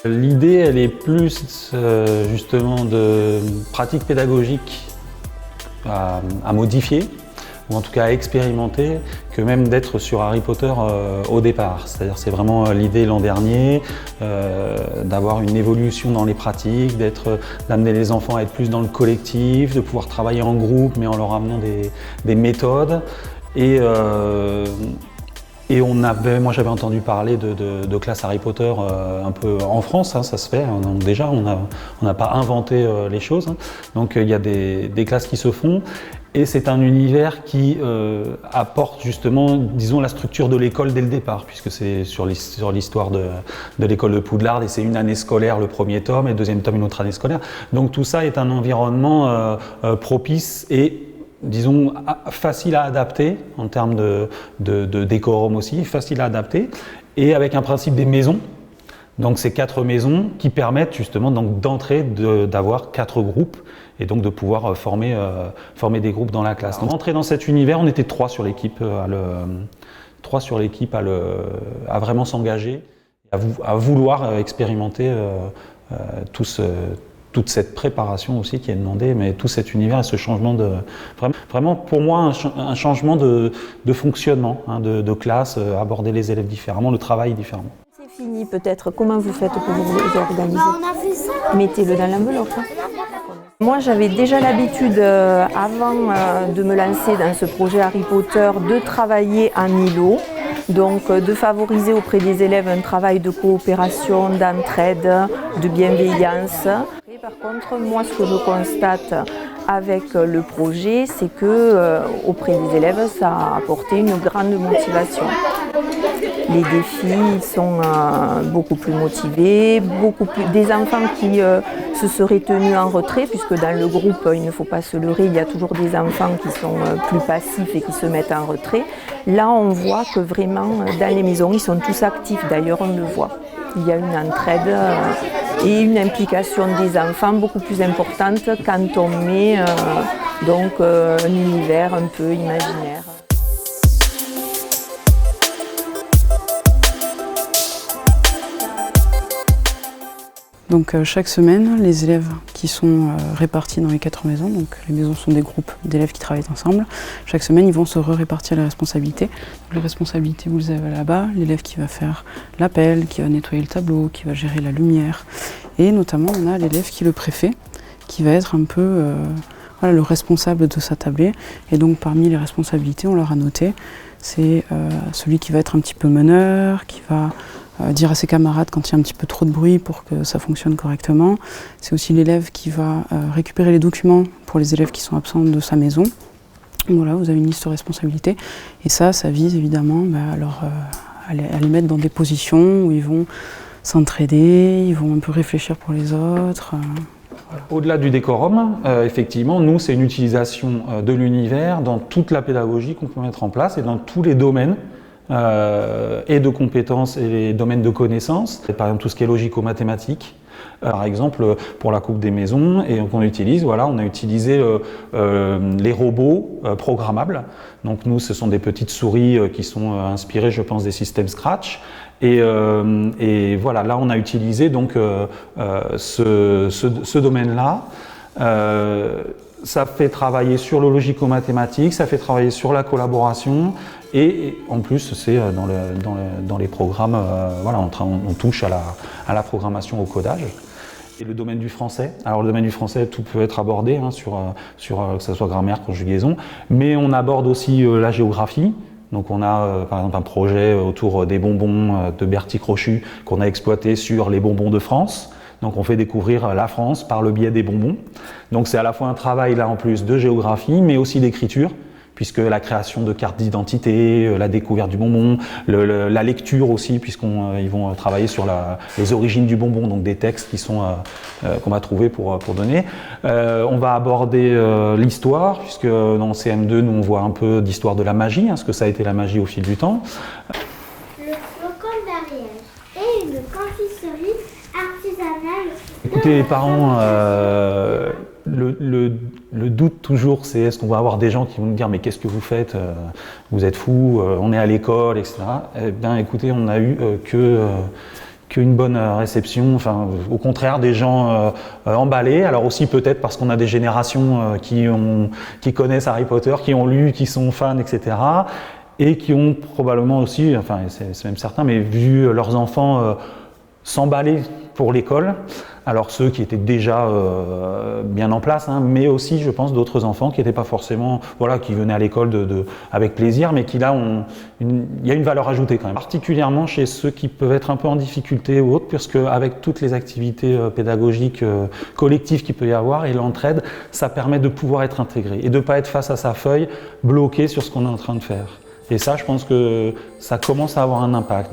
L'idée, elle est plus justement de pratiques pédagogiques à modifier, ou en tout cas à expérimenter, que même d'être sur Harry Potter au départ. C'est-à-dire c'est vraiment l'idée l'an dernier, d'avoir une évolution dans les pratiques, d'amener les enfants à être plus dans le collectif, de pouvoir travailler en groupe mais en leur amenant des méthodes. Et moi j'avais entendu parler de classes Harry Potter un peu en France, hein, ça se fait, hein, donc déjà on n'a pas inventé les choses, hein. Donc il y a des classes qui se font et c'est un univers qui apporte justement, disons, la structure de l'école dès le départ, puisque c'est sur l'histoire de l'école de Poudlard et c'est une année scolaire le premier tome et le deuxième tome une autre année scolaire. Donc tout ça est un environnement propice et disons facile à adapter en termes de décorum aussi, facile à adapter, et avec un principe des maisons. Donc ces 4 maisons qui permettent justement d'entrer, d'avoir 4 groupes et donc de pouvoir former des groupes dans la classe. Donc entrer dans cet univers, on était 3 sur l'équipe à vraiment s'engager, à vouloir expérimenter toute cette préparation aussi qui est demandée, mais tout cet univers et ce changement vraiment pour moi un changement de fonctionnement, hein, de classe, aborder les élèves différemment, le travail différemment. C'est fini peut-être, comment vous faites pour vous organiser? Mettez-le dans l'enveloppe. Moi j'avais déjà l'habitude, avant de me lancer dans ce projet Harry Potter, de travailler en îlot. Donc de favoriser auprès des élèves un travail de coopération, d'entraide, de bienveillance. Et par contre, moi ce que je constate avec le projet, c'est que auprès des élèves, ça a apporté une grande motivation. Les défis ils sont beaucoup plus motivés, des enfants qui se seraient tenus en retrait, puisque dans le groupe, il ne faut pas se leurrer, il y a toujours des enfants qui sont plus passifs et qui se mettent en retrait. Là, on voit que vraiment, dans les maisons, ils sont tous actifs, d'ailleurs, on le voit. Il y a une entraide et une implication des enfants beaucoup plus importante quand on met un univers un peu imaginaire. Donc chaque semaine, les élèves qui sont répartis dans les 4 maisons, donc les maisons sont des groupes d'élèves qui travaillent ensemble, chaque semaine ils vont se répartir les responsabilités. Donc, les responsabilités, vous les avez là-bas, l'élève qui va faire l'appel, qui va nettoyer le tableau, qui va gérer la lumière. Et notamment on a l'élève qui est le préfet, qui va être un peu le responsable de sa tablée. Et donc parmi les responsabilités, on leur a noté, c'est celui qui va être un petit peu meneur, qui va dire à ses camarades quand il y a un petit peu trop de bruit pour que ça fonctionne correctement. C'est aussi l'élève qui va récupérer les documents pour les élèves qui sont absents de sa maison. Voilà, vous avez une liste de responsabilités. Et ça vise évidemment à les mettre dans des positions où ils vont s'entraider, ils vont un peu réfléchir pour les autres. Voilà. Au-delà du décorum, effectivement, nous, c'est une utilisation de l'univers dans toute la pédagogie qu'on peut mettre en place et dans tous les domaines et de compétences et les domaines de connaissances. Par exemple, tout ce qui est logico-mathématique. Par exemple, pour la coupe des maisons, et on utilise, on a utilisé les robots programmables. Donc nous, ce sont des petites souris qui sont inspirées, je pense, des systèmes Scratch. Et voilà, là, on a utilisé donc ce domaine-là. Ça fait travailler sur le logico-mathématique, ça fait travailler sur la collaboration et en plus c'est dans les programmes, on touche à la programmation, au codage. Et le domaine du français, alors le domaine du français, tout peut être abordé hein, sur que ce soit grammaire, conjugaison, mais on aborde aussi la géographie. Donc on a par exemple un projet autour des bonbons de Bertie Crochu qu'on a exploité sur les bonbons de France. Donc on fait découvrir la France par le biais des bonbons. Donc c'est à la fois un travail là en plus de géographie, mais aussi d'écriture, puisque la création de cartes d'identité, la découverte du bonbon, la lecture aussi, puisqu'ils vont travailler sur les origines du bonbon, donc des textes qu'on va trouver pour donner. On va aborder l'histoire, puisque dans CM2, nous on voit un peu d'histoire de la magie, hein, ce que ça a été la magie au fil du temps. Le flocon d'Ariel et une confiserie artisanale de Écoutez, les parents, le doute toujours, c'est est-ce qu'on va avoir des gens qui vont nous dire mais qu'est-ce que vous faites, vous êtes fous, on est à l'école, etc. Eh bien, écoutez, on n'a eu qu'une bonne réception, enfin, au contraire, des gens emballés. Alors aussi peut-être parce qu'on a des générations qui connaissent Harry Potter, qui ont lu, qui sont fans, etc. Et qui ont probablement aussi, enfin c'est même certain, mais vu leurs enfants s'emballer pour l'école. Alors ceux qui étaient déjà bien en place, hein, mais aussi je pense d'autres enfants qui n'étaient pas forcément, voilà, qui venaient à l'école avec plaisir, mais qui là il y a une valeur ajoutée quand même. Particulièrement chez ceux qui peuvent être un peu en difficulté ou autres, puisque avec toutes les activités pédagogiques collectives qu'il peut y avoir et l'entraide, ça permet de pouvoir être intégré et de ne pas être face à sa feuille bloqué sur ce qu'on est en train de faire. Et ça, je pense que ça commence à avoir un impact.